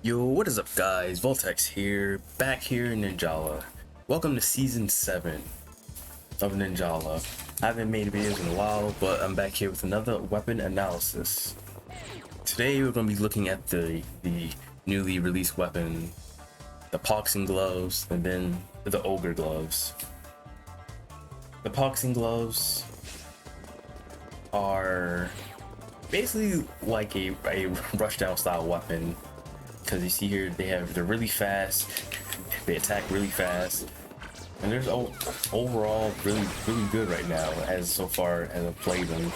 Yo, what is up guys? Voltex here, back here in Ninjala. Welcome to Season 7 of Ninjala. I haven't made videos in a while, but I'm back here with another weapon analysis. Today we're going to be looking at the newly released weapon, the Paw-xing gloves, and then the Ogre gloves. The Paw-xing gloves are basically like a rushdown style weapon. Because you see here, they're really fast, they attack really fast, and there's overall really good right now so far as I've played them.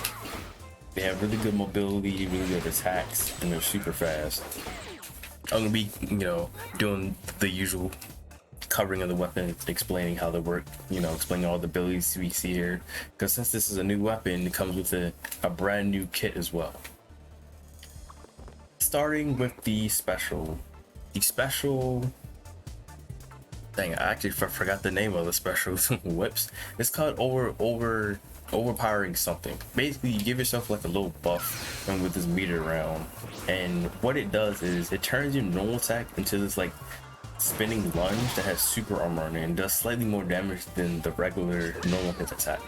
They have really good mobility, really good attacks, and they're super fast. I'm gonna be, doing the usual covering of the weapon, explaining how they work, explaining all the abilities we see here. Because since this is a new weapon, it comes with a brand new kit as well. Starting with the special. Dang, I actually forgot the name of the special whips. It's called overpowering something. Basically, you give yourself like a little buff and with this meter around, and what it does is it turns your normal attack into this like spinning lunge that has super armor on it and does slightly more damage than the regular normal hit attack.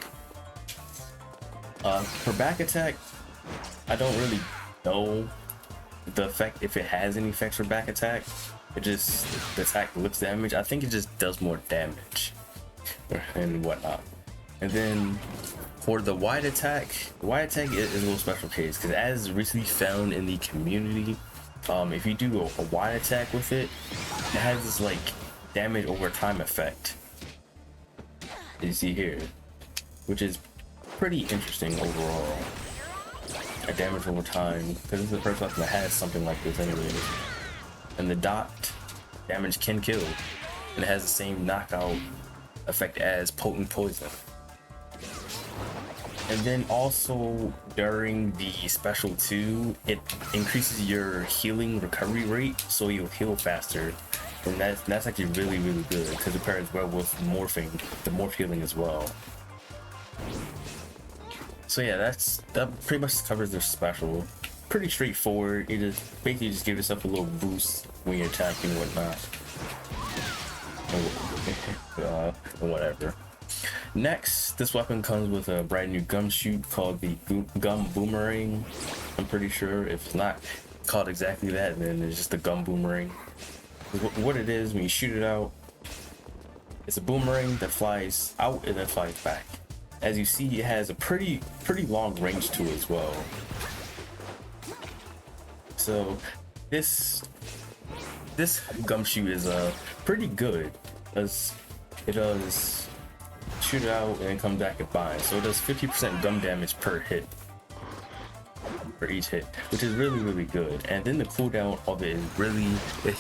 For back attack, I don't really know the effect, if it has any effects for back attack. The attack lifts damage. I think it just does more damage and whatnot. And then for the wide attack is a little special case, because as recently found in the community, if you do a wide attack with it, it has this like damage over time effect, as you see here, which is pretty interesting overall. A damage over time, because it's the first weapon that has something like this anyways. And the dot damage can kill, and it has the same knockout effect as potent poison. And then also during the special 2, it increases your healing recovery rate, so you'll heal faster, and that's actually really good, because it pairs well with morphing, the morph healing as well. So yeah, that pretty much covers their special. Pretty straightforward. It just basically just give yourself a little boost when you're attacking and whatnot. Whatever. Next, this weapon comes with a brand new gumshoe called the Gum Boomerang. I'm pretty sure if it's not called exactly that, then it's just the Gum Boomerang. What it is, when you shoot it out, it's a boomerang that flies out and then flies back. As you see, it has a pretty long range to it as well. So this gumshoe is pretty good, as it does shoot it out and then come back and bind. So it does 50% gum damage per hit, for each hit, which is really good. And then the cooldown of it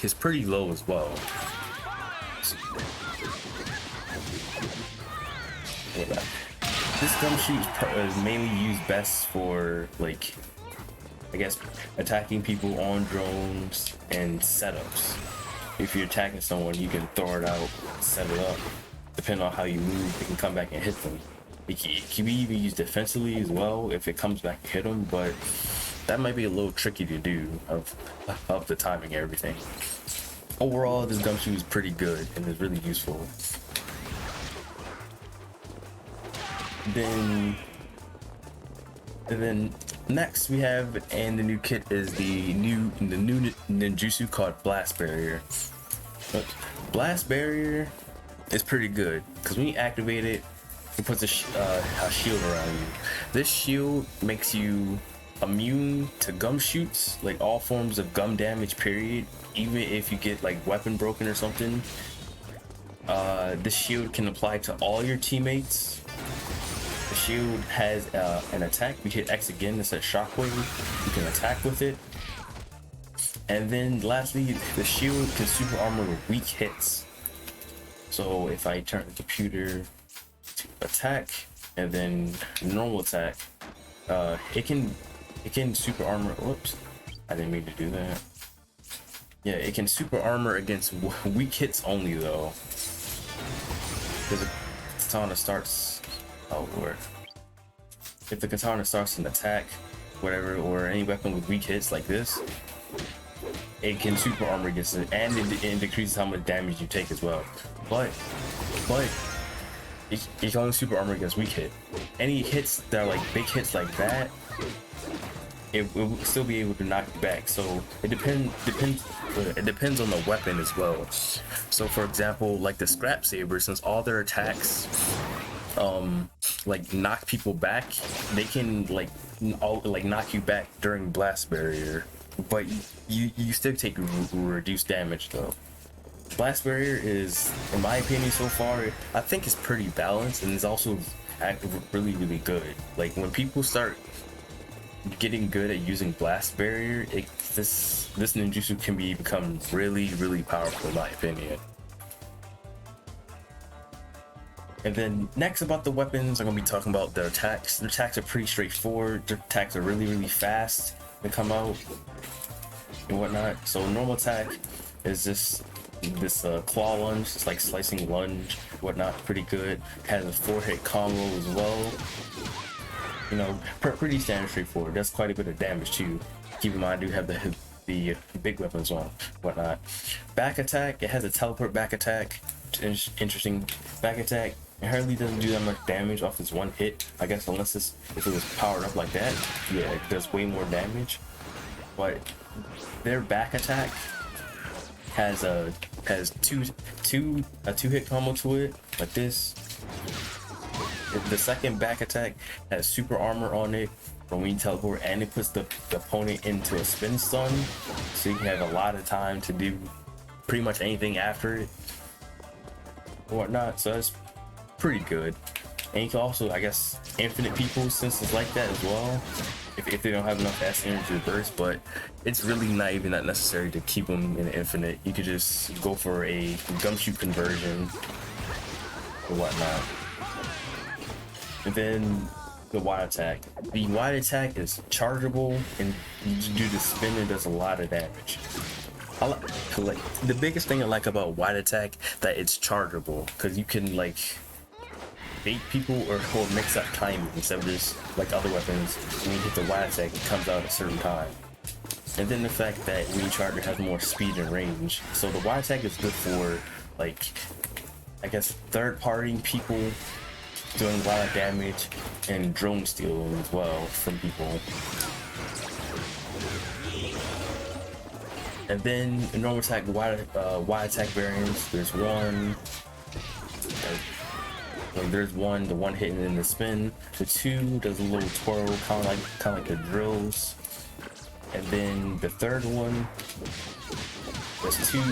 is pretty low as well. This gumshoe is mainly used best for, like, I guess, attacking people on drones and setups. If you're attacking someone, you can throw it out, set it up. Depending on how you move, it can come back and hit them. It can be even used defensively as well if it comes back and hit them, but that might be a little tricky to do of the timing and everything. Overall, this gumshoe is pretty good and is really useful. And then next we have, and the new kit is the new ninjutsu called Blast Barrier. But Blast Barrier is pretty good because when you activate it, it puts a shield around you. This shield makes you immune to gum shoots, like all forms of gum damage, period. Even if you get like weapon broken or something, this shield can apply to all your teammates. The shield has an attack. We hit X again, it says shockwave. You can attack with it. And then lastly, the shield can super armor with weak hits. So if I turn the computer to attack and then normal attack, it can super armor. Whoops, I didn't mean to do that. Yeah, it can super armor against weak hits only though. Because the katana starts. Oh lord. If the katana starts an attack, whatever, or any weapon with weak hits like this, it can super armor against it, and it decreases how much damage you take as well. But it can only super armor against weak hit. Any hits that are like big hits like that, it will still be able to knock you back. So it depends on the weapon as well. So for example, like the scrap saber, since all their attacks like knock people back, they can like knock you back during blast barrier, but you still take reduced damage though. Blast barrier is, in my opinion so far, I think it's pretty balanced, and it's also really good. Like when people start getting good at using blast barrier, this ninjutsu can become really powerful in my opinion. And then next about the weapons, I'm gonna be talking about their attacks. Their attacks are pretty straightforward. Their attacks are really fast to come out and whatnot. So normal attack is this claw lunge. It's like slicing lunge, whatnot. Pretty good. Has a 4-hit combo as well. You know, pretty standard, straightforward. That's quite a bit of damage too. Keep in mind, I do have the big weapons on, whatnot. Back attack. It has a teleport back attack. Interesting back attack. It hardly doesn't do that much damage off this one hit, I guess, unless if it was powered up like that. Yeah, it does way more damage. But their back attack has a two-hit combo to it, like this. The second back attack has super armor on it from when you teleport, and it puts the opponent into a spin stun, so you can have a lot of time to do pretty much anything after it or whatnot. So that's pretty good. And you can also, I guess, infinite people since it's like that as well, if they don't have enough S energy to burst. But it's really not even that necessary to keep them in infinite. You could just go for a gumshoe conversion or whatnot. And then the wide attack. The wide attack is chargeable, and you do the spin, it does a lot of damage. Like the biggest thing I like about wide attack, that it's chargeable, because you can like bait people or mix up timing instead of just like other weapons. When you hit the wide attack, it comes out at a certain time. And then the fact that when you charge, it has more speed and range. So the wide attack is good for, like, I guess, third-party people doing a lot of damage, and drone stealing as well from people. And then in normal attack, wide attack variants, there's one. There's one, the one hitting in the spin. The two does a little twirl, kind of like the drills. And then the third one, there's two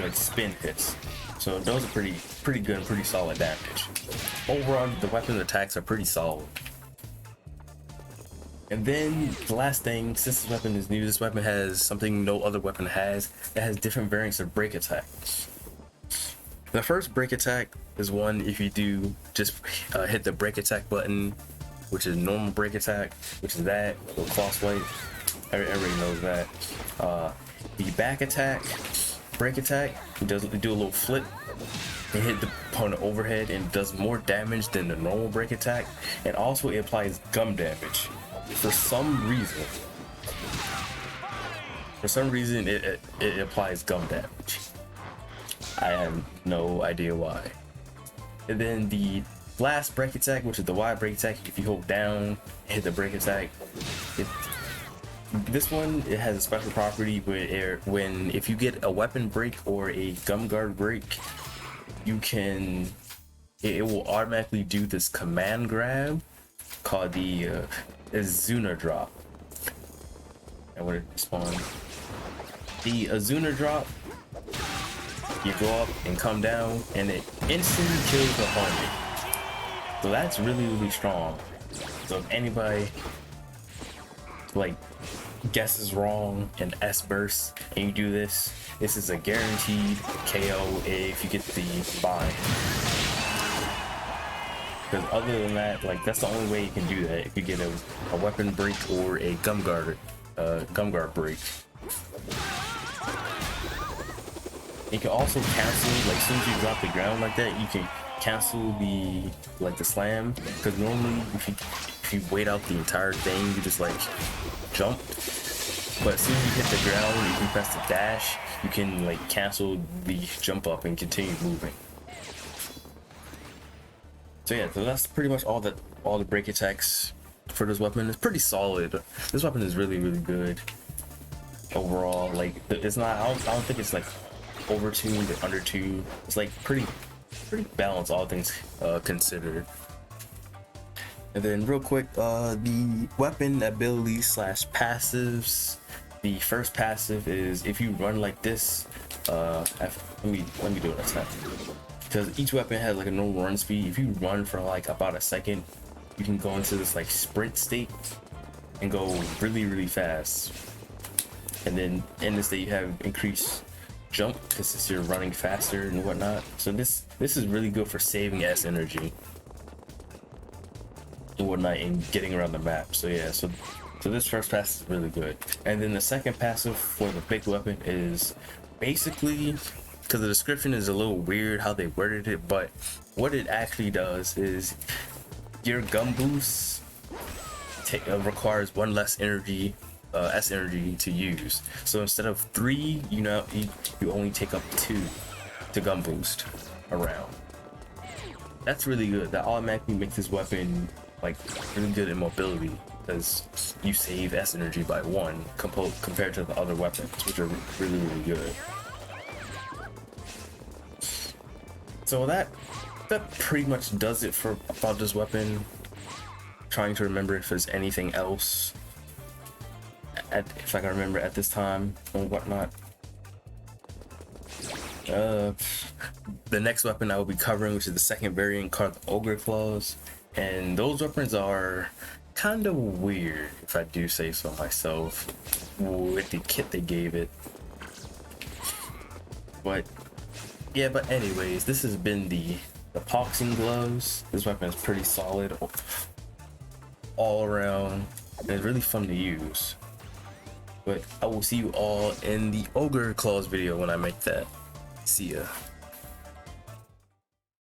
like spin hits. So those are pretty good and pretty solid damage. Overall, the weapon attacks are pretty solid. And then the last thing, since this weapon is new, this weapon has something no other weapon has. It has different variants of break attack. The first break attack is one if you do just hit the break attack button, which is normal break attack, which is that, or claw swipe. Everybody knows that. The back attack, break attack, it does do a little flip and hit the opponent overhead, and does more damage than the normal break attack, and also it applies gum damage. For some reason it applies gum damage. I have no idea why. And then the last break attack, which is the wide break attack, if you hold down, hit the break attack. This one, it has a special property where if you get a weapon break or a gum guard break, it will automatically do this command grab called the Azuna drop. And what it spawn. The Azuna drop, you go up and come down, and it instantly kills the opponent. So that's really strong. So if anybody like guesses wrong and S bursts and you do this, this is a guaranteed KO if you get the bind. Because other than that, like, that's the only way you can do that, if you get a weapon break or a gum guard break. You can also cancel, like, as soon as you drop the ground like that, you can cancel the slam. Because normally, if you wait out the entire thing, you just like jump, but as soon as you hit the ground, you can press the dash. You can like cancel the jump up and continue moving. So yeah, so that's pretty much all the break attacks for this weapon. It's pretty solid. This weapon is really good overall. Like it's not. I don't think it's like overtuned or undertuned. It's like pretty balanced, all things considered. And then real quick, the weapon abilities slash passives. The first passive is if you run like this. Let me do it next time. Because each weapon has like a normal run speed. If you run for like about a second, you can go into this like sprint state and go really fast. And then in this state you have increased jump because you're running faster and whatnot. So this is really good for saving S energy and whatnot and getting around the map. So yeah, so this first pass is really good. And then the second passive for the big weapon is basically, because the description is a little weird how they worded it, but what it actually does is your gun boost requires one less energy, S energy to use. So instead of 3, you only take up 2 to gun boost around. That's really good. That automatically makes this weapon like really good in mobility, because you save S energy by 1 compared to the other weapons, which are really good. So that pretty much does it for about this weapon. Trying to remember if there's anything else if I can remember at this time or whatnot. The next weapon I will be covering, which is the second variant called the Ogre Claws, and those weapons are kind of weird, if I do say so myself, with the kit they gave it. But yeah, but anyways, this has been the Paw-xing gloves. This weapon is pretty solid all around, and it's really fun to use. But I will see you all in the Ogre Claws video when I make that. See ya.